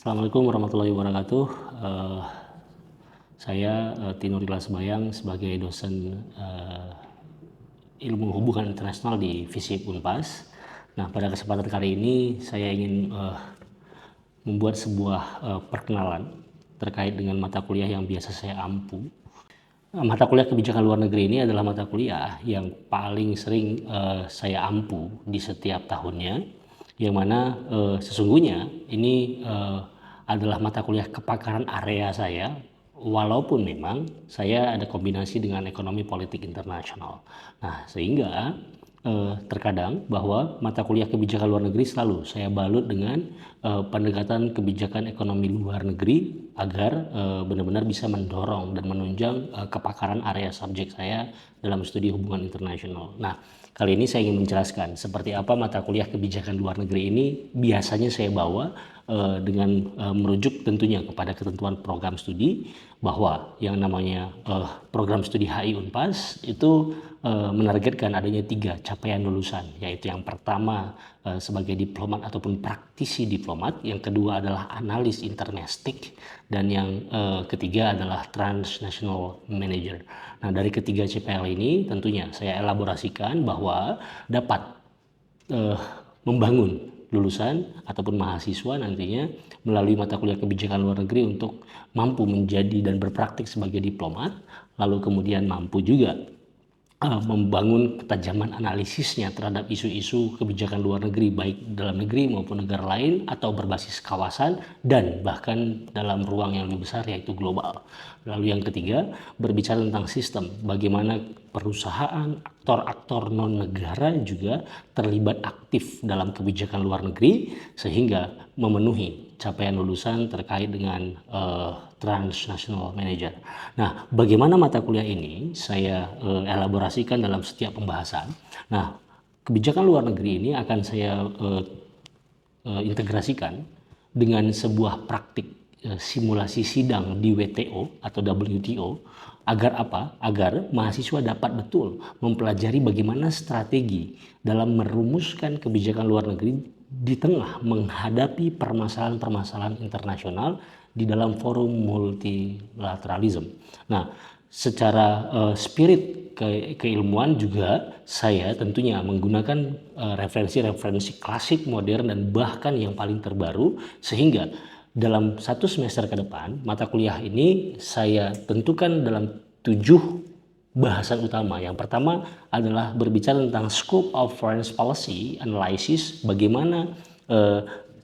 Assalamualaikum warahmatullahi wabarakatuh. Saya Tinurila Sebayang sebagai dosen ilmu hubungan internasional di FISIP Unpas. Nah, pada kesempatan kali ini saya ingin membuat sebuah perkenalan terkait dengan mata kuliah yang biasa saya ampu. Mata kuliah kebijakan luar negeri ini adalah mata kuliah yang paling sering saya ampu di setiap tahunnya, yang mana sesungguhnya ini adalah mata kuliah kepakaran area saya, walaupun memang saya ada kombinasi dengan ekonomi politik internasional. Nah, sehingga terkadang bahwa mata kuliah kebijakan luar negeri selalu saya balut dengan pendekatan kebijakan ekonomi luar negeri agar benar-benar bisa mendorong dan menunjang kepakaran area subjek saya dalam studi hubungan internasional. Nah, kali ini saya ingin menjelaskan seperti apa mata kuliah kebijakan luar negeri ini biasanya saya bawa dengan merujuk tentunya kepada ketentuan program studi, bahwa yang namanya program studi HI Unpas itu menargetkan adanya 3 capaian lulusan, yaitu yang pertama sebagai diplomat ataupun praktisi diplomat, yang kedua adalah analis internestik, dan yang ketiga adalah transnational manager. Nah, dari ketiga CPL ini tentunya saya elaborasikan bahwa dapat membangun lulusan ataupun mahasiswa nantinya melalui mata kuliah kebijakan luar negeri untuk mampu menjadi dan berpraktik sebagai diplomat, lalu kemudian mampu juga membangun ketajaman analisisnya terhadap isu-isu kebijakan luar negeri, baik dalam negeri maupun negara lain atau berbasis kawasan dan bahkan dalam ruang yang lebih besar yaitu global. Lalu yang ketiga, berbicara tentang sistem, bagaimana perusahaan, aktor-aktor non-negara juga terlibat aktif dalam kebijakan luar negeri sehingga memenuhi capaian lulusan terkait dengan transnational manager. Nah, bagaimana mata kuliah ini saya elaborasikan dalam setiap pembahasan. Nah, kebijakan luar negeri ini akan saya integrasikan dengan sebuah praktik simulasi sidang di WTO atau WTO. Agar apa? Agar mahasiswa dapat betul mempelajari bagaimana strategi dalam merumuskan kebijakan luar negeri di tengah menghadapi permasalahan-permasalahan internasional di dalam forum multilateralism. Nah, secara spirit keilmuan juga saya tentunya menggunakan referensi-referensi klasik, modern, dan bahkan yang paling terbaru, sehingga dalam 1 semester ke depan mata kuliah ini saya tentukan dalam 7 bahasan utama. Yang pertama adalah berbicara tentang scope of foreign policy analysis, bagaimana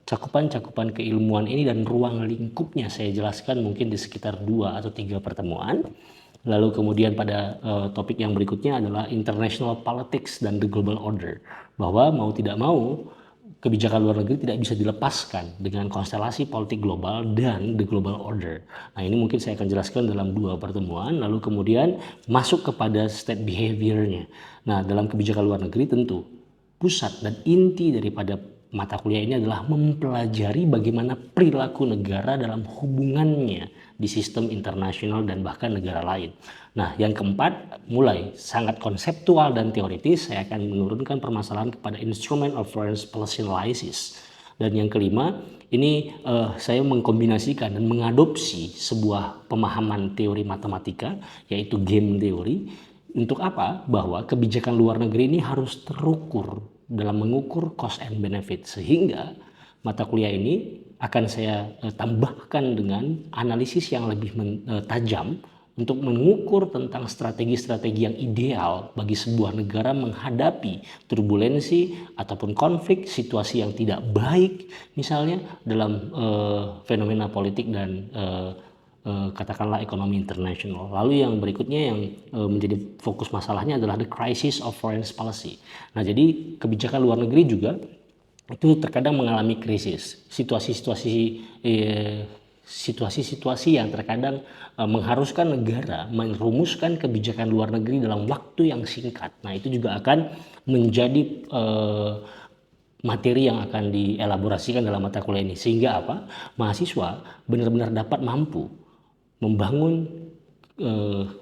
cakupan-cakupan keilmuan ini dan ruang lingkupnya saya jelaskan mungkin di sekitar 2 atau 3 pertemuan. Lalu kemudian pada topik yang berikutnya adalah international politics dan the global order, bahwa mau tidak mau kebijakan luar negeri tidak bisa dilepaskan dengan konstelasi politik global dan the global order. Nah, ini mungkin saya akan jelaskan dalam 2 pertemuan, lalu kemudian masuk kepada state behavior-nya. Nah, dalam kebijakan luar negeri tentu pusat dan inti daripada mata kuliah ini adalah mempelajari bagaimana perilaku negara dalam hubungannya di sistem internasional dan bahkan negara lain. Nah, yang keempat, mulai sangat konseptual dan teoritis, saya akan menurunkan permasalahan kepada instrument of foreign policy analysis. Dan yang kelima, ini saya mengkombinasikan dan mengadopsi sebuah pemahaman teori matematika, yaitu game teori. Untuk apa? Bahwa kebijakan luar negeri ini harus terukur dalam mengukur cost and benefit, sehingga mata kuliah ini akan saya tambahkan dengan analisis yang lebih tajam untuk mengukur tentang strategi-strategi yang ideal bagi sebuah negara menghadapi turbulensi ataupun konflik, situasi yang tidak baik misalnya dalam fenomena politik dan katakanlah ekonomi internasional. Lalu yang berikutnya yang menjadi fokus masalahnya adalah the crisis of foreign policy. Nah, jadi kebijakan luar negeri juga itu terkadang mengalami krisis, situasi-situasi yang terkadang mengharuskan negara merumuskan kebijakan luar negeri dalam waktu yang singkat. Nah, itu juga akan menjadi materi yang akan dielaborasikan dalam mata kuliah ini, sehingga apa? Mahasiswa benar-benar dapat mampu membangun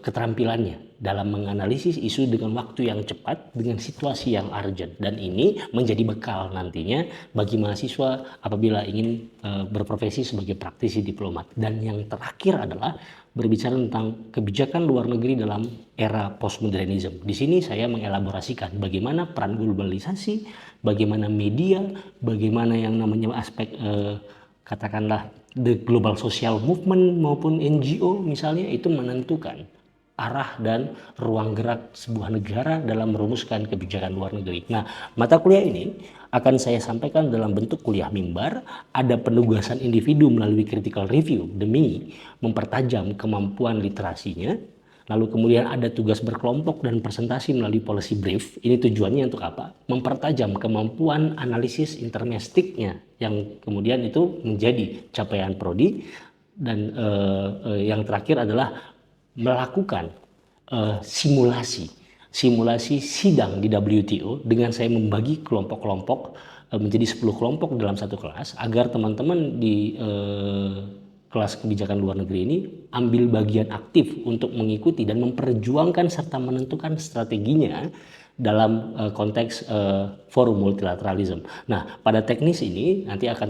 keterampilannya dalam menganalisis isu dengan waktu yang cepat, dengan situasi yang urgent. Dan ini menjadi bekal nantinya bagi mahasiswa apabila ingin berprofesi sebagai praktisi diplomat. Dan yang terakhir adalah berbicara tentang kebijakan luar negeri dalam era postmodernism. Di sini saya mengelaborasikan bagaimana peran globalisasi, bagaimana media, bagaimana yang namanya aspek katakanlah the global social movement maupun NGO misalnya itu menentukan arah dan ruang gerak sebuah negara dalam merumuskan kebijakan luar negeri. Nah, mata kuliah ini akan saya sampaikan dalam bentuk kuliah mimbar, ada penugasan individu melalui critical review demi mempertajam kemampuan literasinya. Lalu kemudian ada tugas berkelompok dan presentasi melalui policy brief. Ini tujuannya untuk apa? Mempertajam kemampuan analisis intermestiknya yang kemudian itu menjadi capaian prodi. Dan yang terakhir adalah melakukan simulasi sidang di WTO dengan saya membagi kelompok-kelompok menjadi 10 kelompok dalam satu kelas agar teman-teman di kelas kebijakan luar negeri ini ambil bagian aktif untuk mengikuti dan memperjuangkan serta menentukan strateginya dalam konteks forum multilateralism. Nah, pada teknis ini nanti akan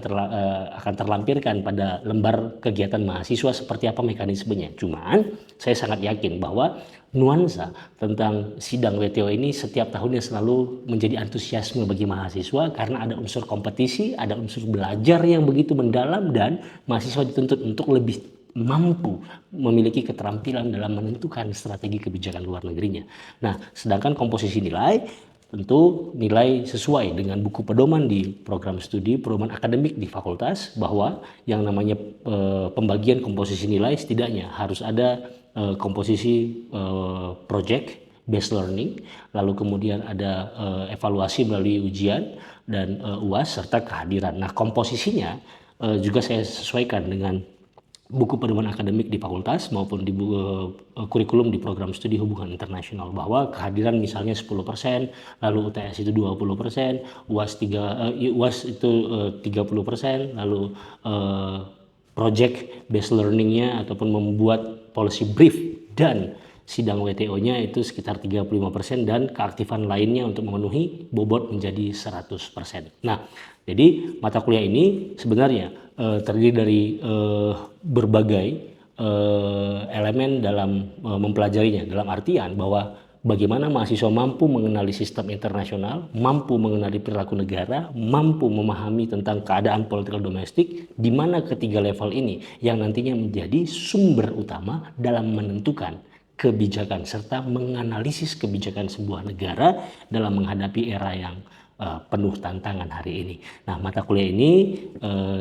terlampirkan pada lembar kegiatan mahasiswa seperti apa mekanismenya. Cuman saya sangat yakin bahwa nuansa tentang sidang WTO ini setiap tahunnya selalu menjadi antusiasme bagi mahasiswa karena ada unsur kompetisi, ada unsur belajar yang begitu mendalam dan mahasiswa dituntut untuk lebih mampu memiliki keterampilan dalam menentukan strategi kebijakan luar negerinya. Nah, sedangkan komposisi nilai tentu nilai sesuai dengan buku pedoman di program studi, pedoman akademik di fakultas bahwa yang namanya pembagian komposisi nilai setidaknya harus ada komposisi project based learning, lalu kemudian ada evaluasi melalui ujian dan UAS serta kehadiran. Nah, komposisinya juga saya sesuaikan dengan buku pedoman akademik di fakultas maupun di kurikulum di program studi hubungan internasional bahwa kehadiran misalnya 10%, lalu UTS itu 20%, UAS itu 30%, lalu project based learningnya ataupun membuat policy brief dan sidang WTO-nya itu sekitar 35% dan keaktifan lainnya untuk memenuhi bobot menjadi 100%. Nah, jadi mata kuliah ini sebenarnya terdiri dari berbagai elemen dalam mempelajarinya, dalam artian bahwa bagaimana mahasiswa mampu mengenali sistem internasional, mampu mengenali perilaku negara, mampu memahami tentang keadaan politik domestik, di mana ketiga level ini yang nantinya menjadi sumber utama dalam menentukan kebijakan serta menganalisis kebijakan sebuah negara dalam menghadapi era yang penuh tantangan hari ini. Nah, mata kuliah ini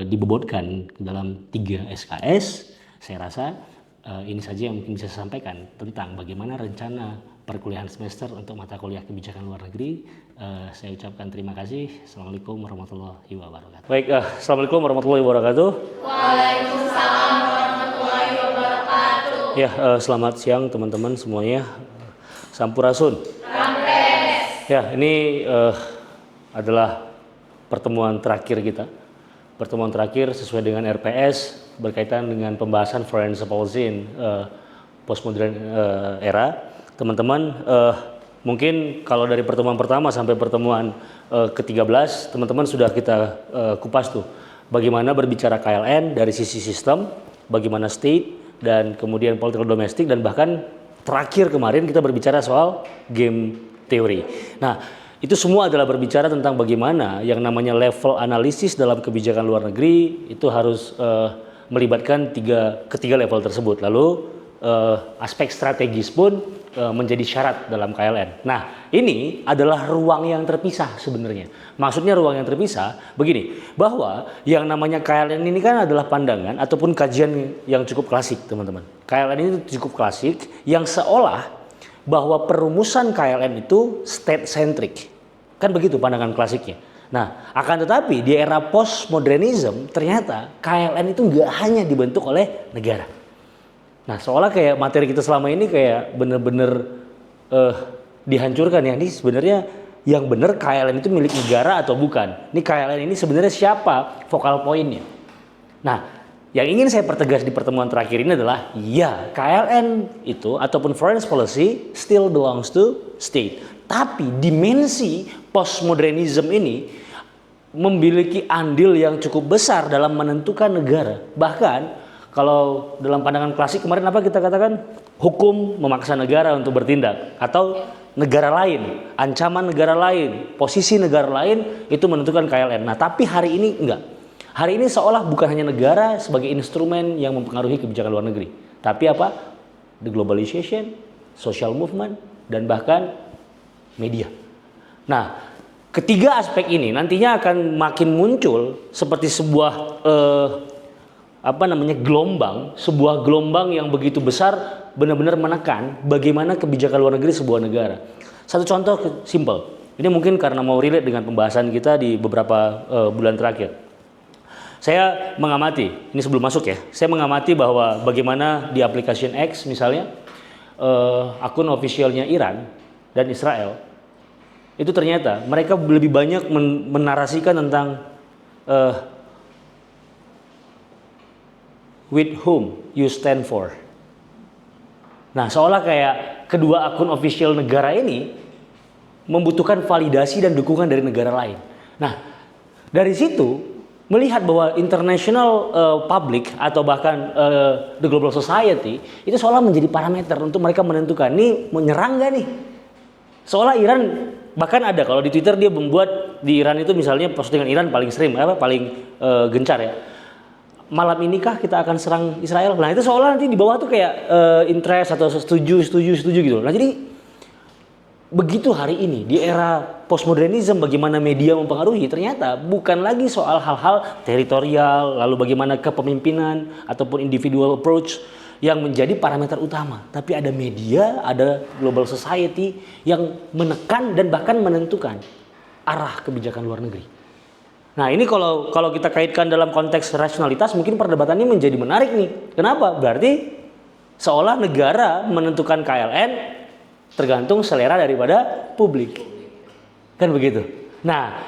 dibobotkan dalam 3 SKS. Saya rasa ini saja yang mungkin bisa saya sampaikan tentang bagaimana rencana perkuliahan semester untuk mata kuliah kebijakan luar negeri. Saya ucapkan terima kasih. Assalamualaikum warahmatullahi wabarakatuh. Baik, assalamualaikum warahmatullahi wabarakatuh. Waalaikumsalam warahmatullahi wabarakatuh. Ya, selamat siang teman-teman semuanya. Sampurasun. Rampes. Ya, ini adalah pertemuan terakhir kita. Pertemuan terakhir sesuai dengan RPS berkaitan dengan pembahasan foreign policy in postmodern era. Teman-teman, mungkin kalau dari pertemuan pertama sampai pertemuan ke-13, teman-teman sudah kita kupas tuh. Bagaimana berbicara KLN dari sisi sistem, bagaimana state, dan kemudian political domestik, dan bahkan terakhir kemarin kita berbicara soal game teori. Nah, itu semua adalah berbicara tentang bagaimana yang namanya level analisis dalam kebijakan luar negeri itu harus melibatkan ketiga level tersebut. Lalu aspek strategis pun menjadi syarat dalam KLN. Nah, ini adalah ruang yang terpisah sebenarnya. Maksudnya ruang yang terpisah begini, bahwa yang namanya KLN ini kan adalah pandangan ataupun kajian yang cukup klasik, teman-teman. KLN ini cukup klasik yang seolah bahwa perumusan KLN itu state-centric. Kan begitu pandangan klasiknya. Nah, akan tetapi di era postmodernism ternyata KLN itu nggak hanya dibentuk oleh negara. Nah, seolah kayak materi kita selama ini kayak bener-bener dihancurkan ya. Ini sebenarnya yang benar KLN itu milik negara atau bukan? Ini KLN ini sebenarnya siapa vokal poinnya? Nah, yang ingin saya pertegas di pertemuan terakhir ini adalah, ya, KLN itu ataupun foreign policy still belongs to state. Tapi dimensi postmodernism ini memiliki andil yang cukup besar dalam menentukan negara. Bahkan kalau dalam pandangan klasik kemarin apa kita katakan? Hukum memaksa negara untuk bertindak, atau negara lain, ancaman negara lain, posisi negara lain itu menentukan KLN. Nah, tapi hari ini enggak. Hari ini seolah bukan hanya negara sebagai instrumen yang mempengaruhi kebijakan luar negeri, tapi apa? The globalization, social movement, dan bahkan media. Nah, ketiga aspek ini nantinya akan makin muncul seperti sebuah gelombang, sebuah gelombang yang begitu besar, benar-benar menekan bagaimana kebijakan luar negeri sebuah negara. Satu contoh simple. Ini mungkin karena mau relate dengan pembahasan kita di beberapa bulan terakhir. Saya mengamati, ini sebelum masuk ya, saya mengamati bahwa bagaimana di application X misalnya, akun officialnya Iran dan Israel, itu ternyata mereka lebih banyak menarasikan tentang with whom you stand for. Nah, seolah kayak kedua akun official negara ini membutuhkan validasi dan dukungan dari negara lain. Nah, dari situ melihat bahwa international public atau bahkan the global society itu seolah menjadi parameter untuk mereka menentukan nih menyerang gak nih. Seolah Iran, bahkan ada kalau di Twitter dia membuat di Iran itu misalnya postingan Iran paling sering paling gencar ya. Malam inikah kita akan serang Israel? Nah, itu seolah nanti di bawah tuh kayak interest atau setuju gitu. Nah, jadi begitu hari ini di era postmodernism bagaimana media mempengaruhi, ternyata bukan lagi soal hal-hal teritorial lalu bagaimana kepemimpinan ataupun individual approach yang menjadi parameter utama, tapi ada media, ada global society yang menekan dan bahkan menentukan arah kebijakan luar negeri. Nah, ini kalau kita kaitkan dalam konteks rasionalitas mungkin perdebatannya menjadi menarik nih. Kenapa? Berarti seolah negara menentukan KLN tergantung selera daripada publik. Kan begitu. Nah,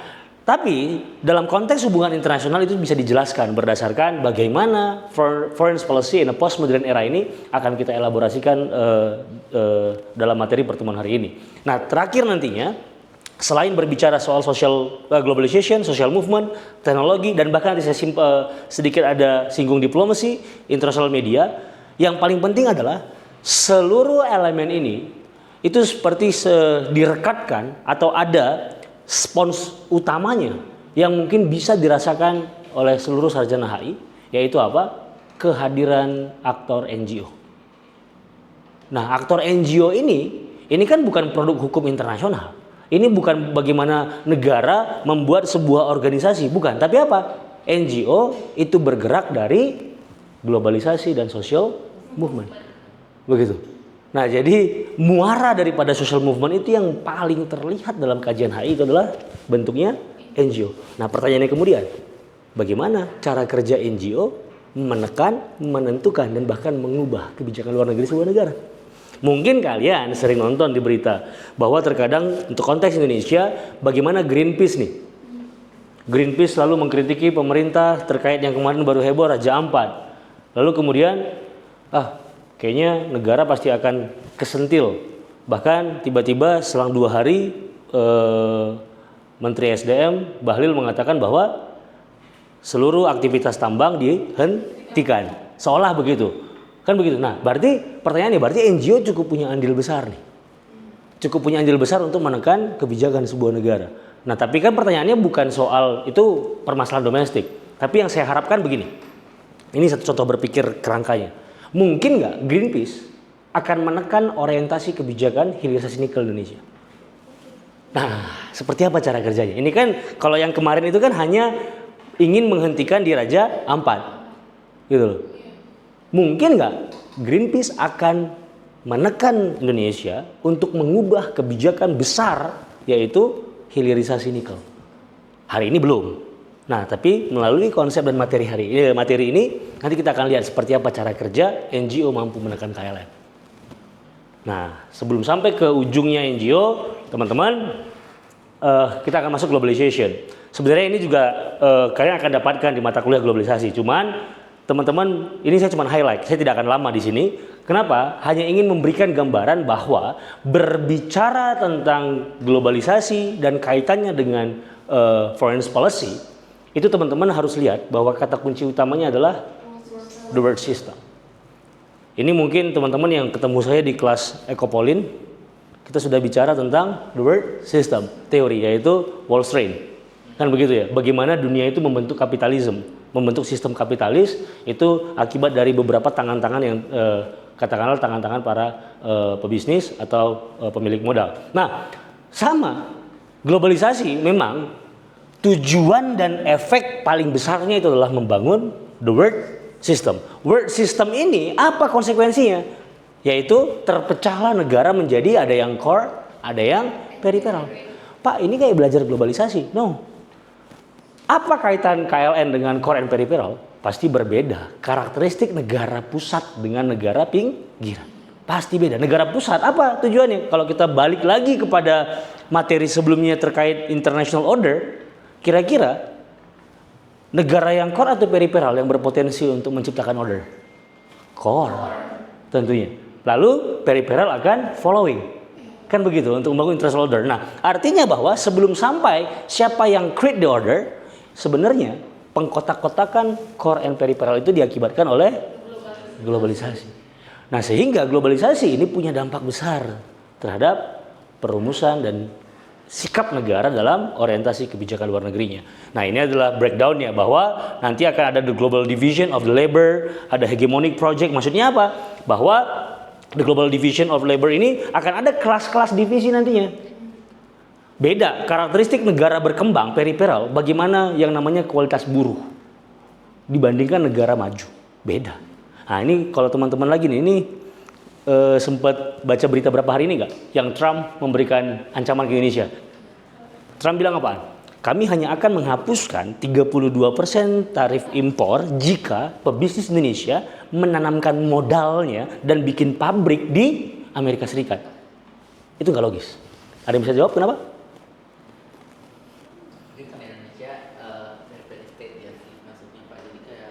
tapi dalam konteks hubungan internasional itu bisa dijelaskan berdasarkan bagaimana foreign policy in a postmodern era ini akan kita elaborasikan dalam materi pertemuan hari ini. Nah, terakhir nantinya selain berbicara soal social globalization, social movement, teknologi, dan bahkan nanti saya sedikit ada singgung diplomasi, international media, yang paling penting adalah seluruh elemen ini itu seperti direkatkan atau ada spons utamanya yang mungkin bisa dirasakan oleh seluruh sarjana HI, yaitu apa? Kehadiran aktor NGO. Nah, aktor NGO ini kan bukan produk hukum internasional. Ini bukan bagaimana negara membuat sebuah organisasi, bukan. Tapi apa? NGO itu bergerak dari globalisasi dan social movement. Begitu. Nah, jadi muara daripada social movement itu yang paling terlihat dalam kajian HI itu adalah bentuknya NGO. Nah, pertanyaannya kemudian, bagaimana cara kerja NGO menekan, menentukan, dan bahkan mengubah kebijakan luar negeri sebuah negara? Mungkin kalian sering nonton di berita bahwa terkadang untuk konteks Indonesia, bagaimana Greenpeace nih. Greenpeace selalu mengkritiki pemerintah terkait yang kemarin baru heboh Raja Ampat. Lalu kemudian, kayaknya negara pasti akan kesentil. Bahkan tiba-tiba selang 2 hari Menteri SDM Bahlil mengatakan bahwa seluruh aktivitas tambang dihentikan. Seolah begitu. Kan begitu. Nah, berarti pertanyaannya, berarti NGO cukup punya andil besar nih. Cukup punya andil besar untuk menekan kebijakan sebuah negara. Nah, tapi kan pertanyaannya bukan soal itu permasalahan domestik. Tapi yang saya harapkan begini. Ini satu contoh berpikir kerangkanya. Mungkin nggak Greenpeace akan menekan orientasi kebijakan hilirisasi nikel Indonesia? Nah, seperti apa cara kerjanya? Ini kan kalau yang kemarin itu kan hanya ingin menghentikan di Raja Ampat, gitu loh. Mungkin nggak Greenpeace akan menekan Indonesia untuk mengubah kebijakan besar yaitu hilirisasi nikel? Hari ini belum. Nah, tapi melalui konsep dan materi ini nanti kita akan lihat seperti apa cara kerja NGO mampu menekan KLN. Nah, sebelum sampai ke ujungnya NGO, teman-teman, kita akan masuk globalization. Sebenarnya ini juga kalian akan dapatkan di mata kuliah globalisasi. Cuman teman-teman, ini saya cuma highlight, saya tidak akan lama di sini. Kenapa? Hanya ingin memberikan gambaran bahwa berbicara tentang globalisasi dan kaitannya dengan foreign policy, itu teman-teman harus lihat bahwa kata kunci utamanya adalah the world system. Ini mungkin teman-teman yang ketemu saya di kelas Ekopolin, kita sudah bicara tentang the world system teori, yaitu Wall Street. Kan begitu ya, bagaimana dunia itu membentuk kapitalisme, membentuk sistem kapitalis itu akibat dari beberapa tangan-tangan yang katakanlah tangan-tangan para pebisnis atau pemilik modal. Nah, sama globalisasi memang tujuan dan efek paling besarnya itu adalah membangun the world system. World system ini apa konsekuensinya? Yaitu terpecahlah negara menjadi ada yang core, ada yang peripheral. Pak, ini kayak belajar globalisasi. No. Apa kaitan KLN dengan core and peripheral? Pasti berbeda. Karakteristik negara pusat dengan negara pinggiran pasti beda. Negara pusat apa tujuannya? Kalau kita balik lagi kepada materi sebelumnya terkait international order, kira-kira negara yang core atau peripheral yang berpotensi untuk menciptakan order? Core, tentunya. Lalu peripheral akan following. Kan begitu untuk membangun international order. Nah, artinya bahwa sebelum sampai siapa yang create the order, sebenarnya pengkotak-kotakan core and peripheral itu diakibatkan oleh globalisasi. Nah, sehingga globalisasi ini punya dampak besar terhadap perumusan dan sikap negara dalam orientasi kebijakan luar negerinya. Nah, ini adalah breakdownnya bahwa nanti akan ada the global division of the labor, ada hegemonic project. Maksudnya apa? Bahwa the global division of labor ini akan ada kelas-kelas divisi nantinya. Beda karakteristik negara berkembang peripheral, bagaimana yang namanya kualitas buruh dibandingkan negara maju. Beda. Nah, ini kalau teman-teman lagi nih, ini sempat baca berita berapa hari ini nggak? Yang Trump memberikan ancaman ke Indonesia. Trump bilang apaan? Kami hanya akan menghapuskan 32% tarif impor jika pebisnis Indonesia menanamkan modalnya dan bikin pabrik di Amerika Serikat. Itu nggak logis. Ada yang bisa jawab kenapa? Mungkin kan Indonesia very state ya sih maksudnya Pak. Jadi kayak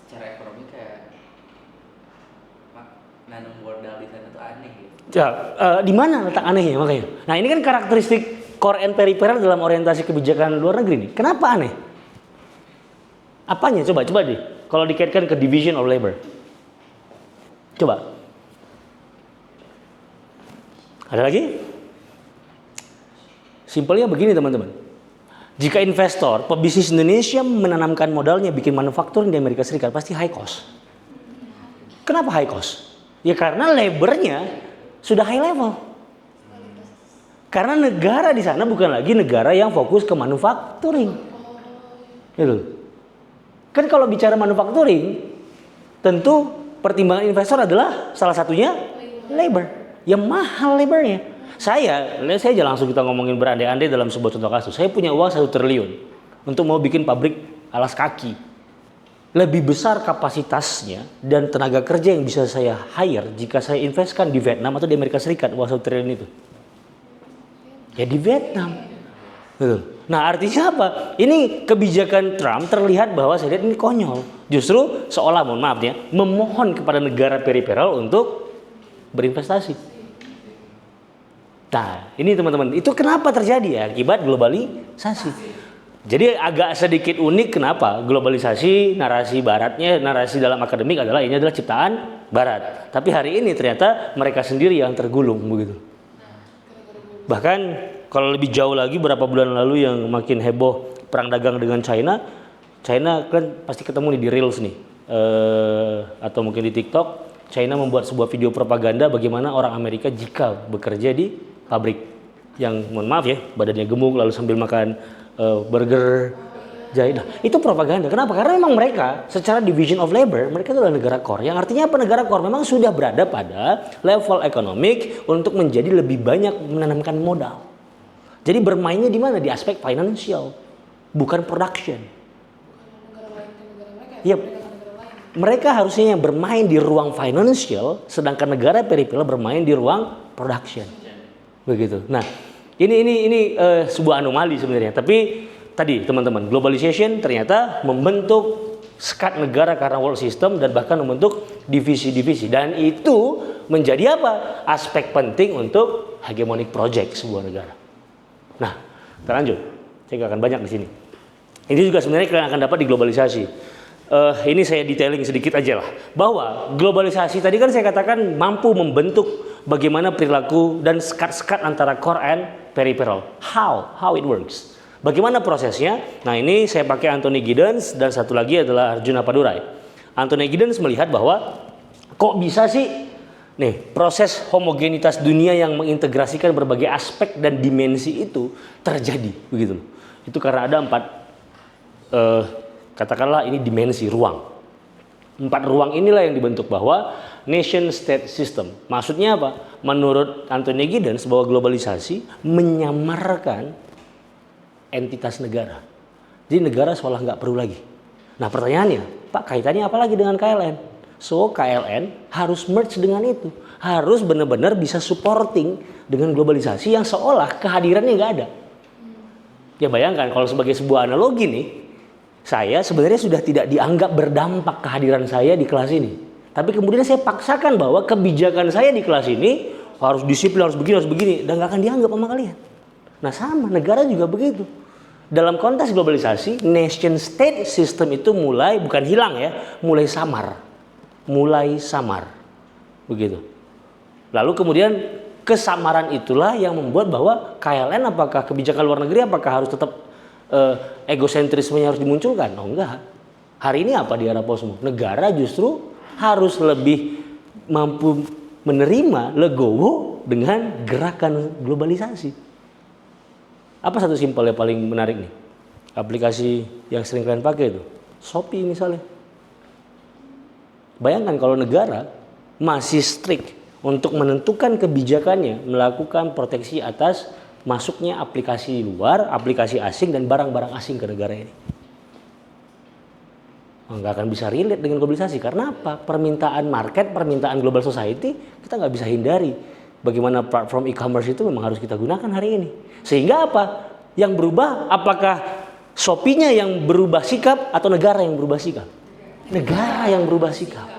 secara ekonomi kayak nanam modal di sana tuh aneh gitu. Ya, di mana letak anehnya makanya? Nah, ini kan karakteristik core and peripheral dalam orientasi kebijakan luar negeri nih. Kenapa aneh? Apanya? Coba deh. Kalau dikaitkan ke division of labor. Coba. Ada lagi? Simpelnya begini teman-teman. Jika investor, pebisnis Indonesia menanamkan modalnya bikin manufacturing di Amerika Serikat, pasti high cost. Kenapa high cost? Ya karena labornya sudah high level. Karena negara di sana bukan lagi negara yang fokus ke manufacturing. Gitu. Kan kalau bicara manufacturing, tentu pertimbangan investor adalah salah satunya labor. Yang mahal labornya. Saya aja langsung kita ngomongin berandai-andai dalam sebuah contoh kasus. Saya punya uang 1 triliun untuk mau bikin pabrik alas kaki. Lebih besar kapasitasnya dan tenaga kerja yang bisa saya hire jika saya investkan di Vietnam atau di Amerika Serikat uang 1 triliun itu. Ya di Vietnam. Nah, artinya apa? Ini kebijakan Trump terlihat bahwa saya lihat ini konyol. Justru seolah, mohon maaf ya, memohon kepada negara peripheral untuk berinvestasi. Nah, ini teman-teman, itu kenapa terjadi ya? Akibat globalisasi. Jadi agak sedikit unik kenapa globalisasi, narasi baratnya, narasi dalam akademik adalah ini adalah ciptaan barat. Tapi hari ini ternyata mereka sendiri yang tergulung begitu. Bahkan kalau lebih jauh lagi beberapa bulan lalu yang makin heboh perang dagang dengan China kan pasti ketemu nih di Reels nih. Atau mungkin di TikTok, China membuat sebuah video propaganda bagaimana orang Amerika jika bekerja di pabrik yang mohon maaf ya badannya gemuk lalu sambil makan burger jahit. Nah, itu propaganda. Kenapa? Karena memang mereka secara division of labor mereka itu adalah negara core. Yang artinya apa? Negara core memang sudah berada pada level ekonomik untuk menjadi lebih banyak menanamkan modal. Jadi bermainnya di mana? Di aspek financial, bukan production. Iya. Mereka harusnya yang bermain di ruang financial, sedangkan negara peripheral bermain di ruang production. Begitu. Nah, ini sebuah anomali sebenarnya. Tapi tadi teman-teman, globalization ternyata membentuk sekat negara karena world system dan bahkan membentuk divisi-divisi. Dan itu menjadi apa? Aspek penting untuk hegemonic project sebuah negara. Nah, kita lanjut. Saya akan banyak di sini. Ini juga sebenarnya kalian akan dapat di globalisasi. Ini saya detailing sedikit aja lah. Bahwa globalisasi tadi kan saya katakan mampu membentuk bagaimana perilaku dan sekat-sekat antara core and peripheral. How it works. Bagaimana prosesnya? Nah, ini saya pakai Anthony Giddens dan satu lagi adalah Arjuna Padurai. Anthony Giddens melihat bahwa kok bisa sih nih proses homogenitas dunia yang mengintegrasikan berbagai aspek dan dimensi itu terjadi begitu loh. Itu karena ada 4 katakanlah ini dimensi ruang. 4 ruang inilah yang dibentuk bahwa nation state system. Maksudnya apa? Menurut Anthony Giddens bahwa globalisasi menyamarkan entitas negara. Jadi negara seolah nggak perlu lagi. Nah pertanyaannya, Pak, kaitannya apa lagi dengan KLN? So KLN harus merge dengan itu. Harus benar-benar bisa supporting dengan globalisasi yang seolah kehadirannya nggak ada. Ya bayangkan kalau sebagai sebuah analogi nih, saya sebenarnya sudah tidak dianggap berdampak kehadiran saya di kelas ini. Tapi kemudian saya paksakan bahwa kebijakan saya di kelas ini harus disiplin, harus begini, dan nggak akan dianggap sama kalian. Nah sama, negara juga begitu. Dalam konteks globalisasi, nation state system itu mulai, bukan hilang ya, mulai samar. Begitu. Lalu kemudian kesamaran itulah yang membuat bahwa KLN apakah kebijakan luar negeri apakah harus tetap egosentrismenya harus dimunculkan? Oh enggak. Hari ini apa di era posmo? Negara justru harus lebih mampu menerima legowo dengan gerakan globalisasi. Apa satu simpel yang paling menarik nih? Aplikasi yang sering kalian pakai itu, Shopee misalnya. Bayangkan kalau negara masih strict untuk menentukan kebijakannya, melakukan proteksi atas masuknya aplikasi luar, aplikasi asing dan barang-barang asing ke negara ini. Nggak akan bisa relate dengan globalisasi. Karena apa? Permintaan market, permintaan global society kita nggak bisa hindari. Bagaimana platform e-commerce itu memang harus kita gunakan hari ini. Sehingga apa? Yang berubah apakah Shopee-nya yang berubah sikap atau negara yang berubah sikap? Negara yang berubah sikap.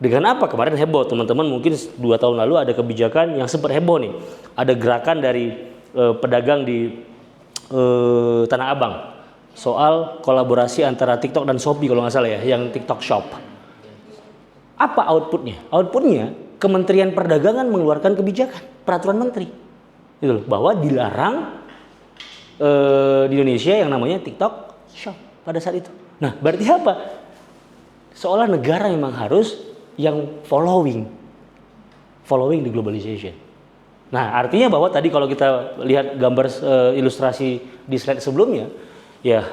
Dengan apa? Kemarin heboh teman-teman, mungkin 2 tahun lalu ada kebijakan yang sempat heboh nih. Ada gerakan dari pedagang di Tanah Abang soal kolaborasi antara TikTok dan Shopee kalau nggak salah ya, yang TikTok Shop. Apa outputnya? Outputnya Kementerian Perdagangan mengeluarkan kebijakan, peraturan menteri, gitu loh, bahwa dilarang di Indonesia yang namanya TikTok Shop pada saat itu. Nah, berarti apa? Seolah negara memang harus yang following the globalization. Nah, artinya bahwa tadi kalau kita lihat gambar ilustrasi di slide sebelumnya, ya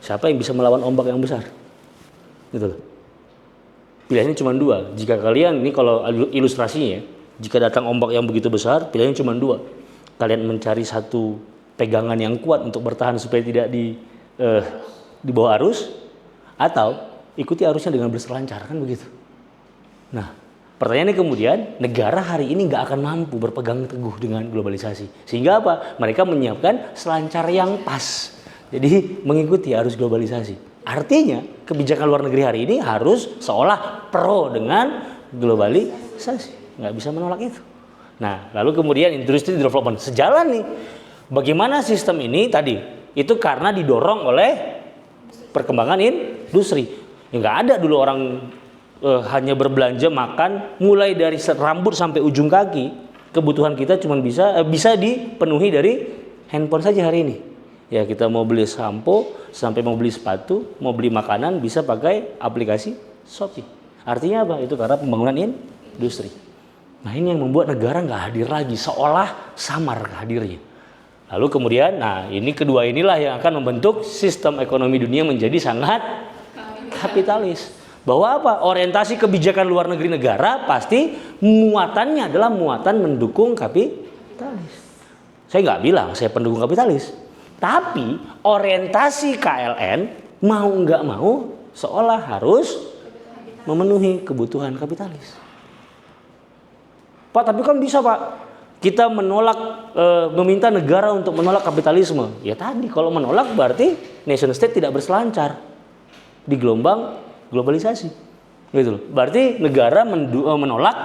siapa yang bisa melawan ombak yang besar? Gitu loh. Pilihannya cuma 2. Jika kalian, ini kalau ilustrasinya, jika datang ombak yang begitu besar, pilihannya cuma 2. Kalian mencari satu pegangan yang kuat untuk bertahan supaya tidak di bawah arus, atau ikuti arusnya dengan berselancar, kan begitu. Nah, pertanyaannya kemudian, negara hari ini nggak akan mampu berpegang teguh dengan globalisasi. Sehingga apa? Mereka menyiapkan selancar yang pas. Jadi mengikuti arus globalisasi. Artinya kebijakan luar negeri hari ini harus seolah pro dengan globalisasi. Nggak bisa menolak itu. Nah, lalu kemudian industri development. Sejalan nih. Bagaimana sistem ini tadi? Itu karena didorong oleh perkembangan industri. Ya, nggak ada dulu orang hanya berbelanja makan mulai dari rambut sampai ujung kaki, kebutuhan kita cuma bisa dipenuhi dari handphone saja hari ini. Ya, kita mau beli sampo sampai mau beli sepatu, mau beli makanan bisa pakai aplikasi Shopee. Artinya apa? Itu karena pembangunan industri. Nah, ini yang membuat negara nggak hadir lagi, seolah samar hadirnya. Lalu kemudian, nah ini kedua inilah yang akan membentuk sistem ekonomi dunia menjadi sangat kapitalis. Bahwa apa? Orientasi kebijakan luar negeri negara pasti muatannya adalah muatan mendukung kapitalis. Saya nggak bilang saya pendukung kapitalis, tapi orientasi KLN mau nggak mau seolah harus memenuhi kebutuhan kapitalis. Pak, tapi kan bisa Pak, kita menolak, meminta negara untuk menolak kapitalisme. Ya tadi kalau menolak berarti nation state tidak berselancar. di gelombang globalisasi. Gitu loh. Berarti negara menolak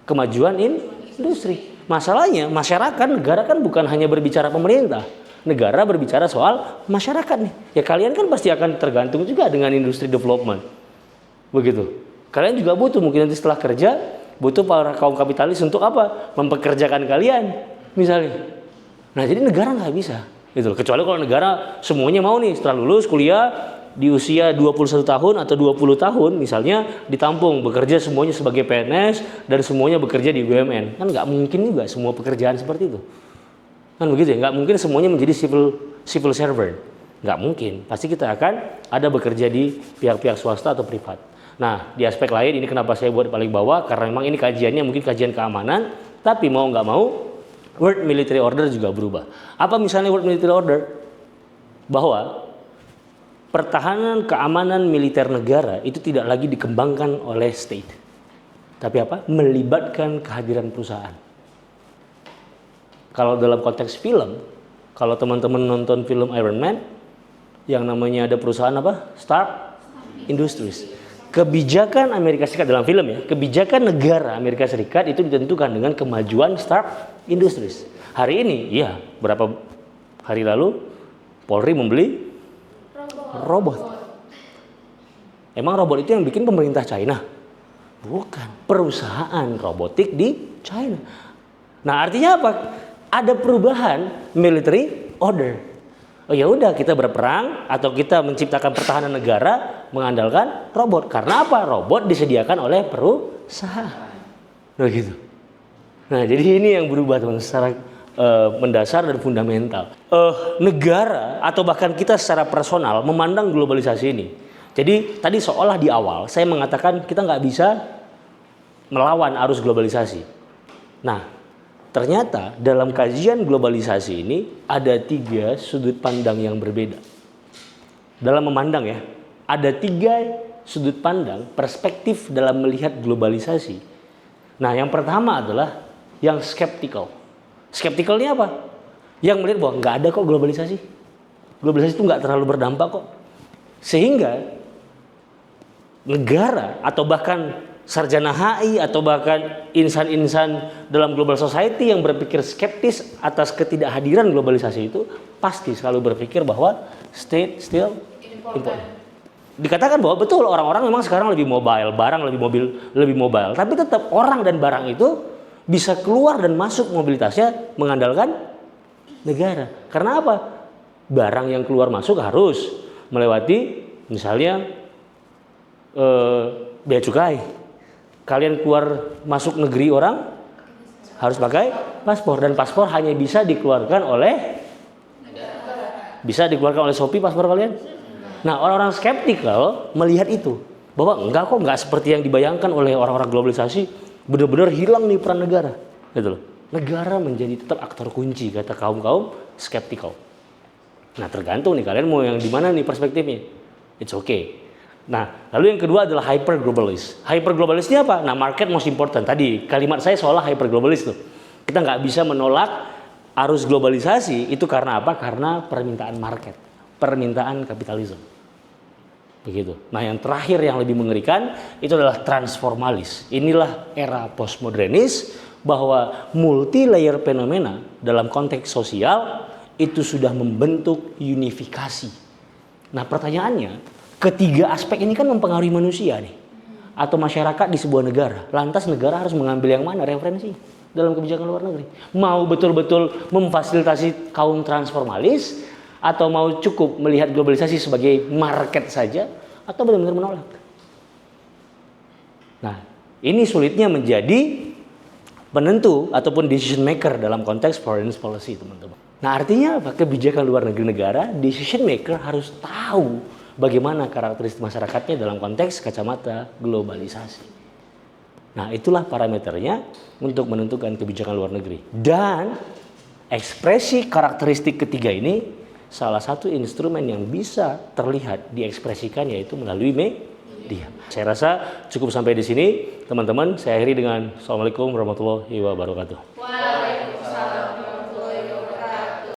kemajuan industri. Masalahnya masyarakat, negara kan bukan hanya berbicara pemerintah. Negara berbicara soal masyarakat nih. Ya kalian kan pasti akan tergantung juga dengan industri development. Begitu. Kalian juga butuh mungkin nanti setelah kerja, butuh para kaum kapitalis untuk apa? Mempekerjakan kalian misalnya. Nah jadi negara nggak bisa. Gitu loh. Kecuali kalau negara semuanya mau nih setelah lulus kuliah di usia 21 tahun atau 20 tahun misalnya ditampung bekerja semuanya sebagai PNS dan semuanya bekerja di BUMN. Kan nggak mungkin juga semua pekerjaan seperti itu. Kan begitu ya, nggak mungkin semuanya menjadi civil servant. Nggak mungkin. Pasti kita akan ada bekerja di pihak-pihak swasta atau privat. Nah di aspek lain ini kenapa saya buat paling bawah, karena memang ini kajiannya mungkin kajian keamanan, tapi mau nggak mau World Military Order juga berubah. Apa misalnya World Military Order? Bahwa pertahanan keamanan militer negara itu tidak lagi dikembangkan oleh state. Tapi apa? Melibatkan kehadiran perusahaan. Kalau dalam konteks film, kalau teman-teman nonton film Iron Man, yang namanya ada perusahaan apa? Stark Industries. Kebijakan Amerika Serikat dalam film ya, kebijakan negara Amerika Serikat itu ditentukan dengan kemajuan Stark Industries. Hari ini, ya, berapa hari lalu Polri membeli robot. Emang robot itu yang bikin pemerintah China? Bukan, perusahaan robotik di China. Nah, artinya apa? Ada perubahan military order. Oh ya udah, kita berperang atau kita menciptakan pertahanan negara mengandalkan robot. Karena apa? Robot disediakan oleh perusahaan. Nah gitu. Nah, jadi ini yang berubah teman secara mendasar dan fundamental. Negara atau bahkan kita secara personal memandang globalisasi ini. Jadi tadi seolah di awal saya mengatakan kita nggak bisa melawan arus globalisasi. Nah, ternyata dalam kajian globalisasi ini ada 3 sudut pandang yang berbeda. Dalam memandang ya, ada 3 sudut pandang perspektif dalam melihat globalisasi. Nah, yang pertama adalah yang skeptikal. Skeptikalnya apa? Yang melihat bahwa nggak ada kok globalisasi. Globalisasi itu nggak terlalu berdampak kok. Sehingga negara atau bahkan sarjana HI atau bahkan insan-insan dalam global society yang berpikir skeptis atas ketidakhadiran globalisasi itu pasti selalu berpikir bahwa state still important. Dikatakan bahwa betul orang-orang memang sekarang lebih mobile, barang lebih mobile, tapi tetap orang dan barang itu bisa keluar dan masuk mobilitasnya mengandalkan negara. Karena apa? Barang yang keluar masuk harus melewati misalnya bea cukai. Kalian keluar masuk negeri orang harus pakai paspor, dan paspor hanya bisa dikeluarkan oleh Shopee paspor kalian. Nah, orang-orang skeptikal melihat itu bahwa enggak kok, enggak seperti yang dibayangkan oleh orang-orang globalisasi, benar-benar hilang nih peran negara. Gitu loh. Negara menjadi tetap aktor kunci kata kaum-kaum skeptikal. Nah, tergantung nih kalian mau yang di mana nih perspektifnya. It's okay. Nah, lalu yang kedua adalah hyper globalist. Hyper globalist ini apa? Nah, market most important. Tadi kalimat saya soal hyper globalist tuh. Kita nggak bisa menolak arus globalisasi itu karena apa? Karena permintaan market, permintaan kapitalisme. Begitu. Nah, yang terakhir yang lebih mengerikan itu adalah transformalis. Inilah era postmodernis bahwa multi layer fenomena dalam konteks sosial itu sudah membentuk unifikasi. Nah, pertanyaannya, ketiga aspek ini kan mempengaruhi manusia nih atau masyarakat di sebuah negara. Lantas negara harus mengambil yang mana referensi dalam kebijakan luar negeri? Mau betul-betul memfasilitasi kaum transformalis atau mau cukup melihat globalisasi sebagai market saja atau benar-benar menolak? Nah, ini sulitnya menjadi penentu ataupun decision maker dalam konteks foreign policy, teman-teman. Nah, artinya apa? Kebijakan luar negeri negara, decision maker harus tahu bagaimana karakteristik masyarakatnya dalam konteks kacamata globalisasi. Nah, itulah parameternya untuk menentukan kebijakan luar negeri. Dan ekspresi karakteristik ketiga ini salah satu instrumen yang bisa terlihat diekspresikan yaitu melalui media. Saya rasa cukup sampai di sini, teman-teman. Saya akhiri dengan Assalamualaikum warahmatullahi wabarakatuh.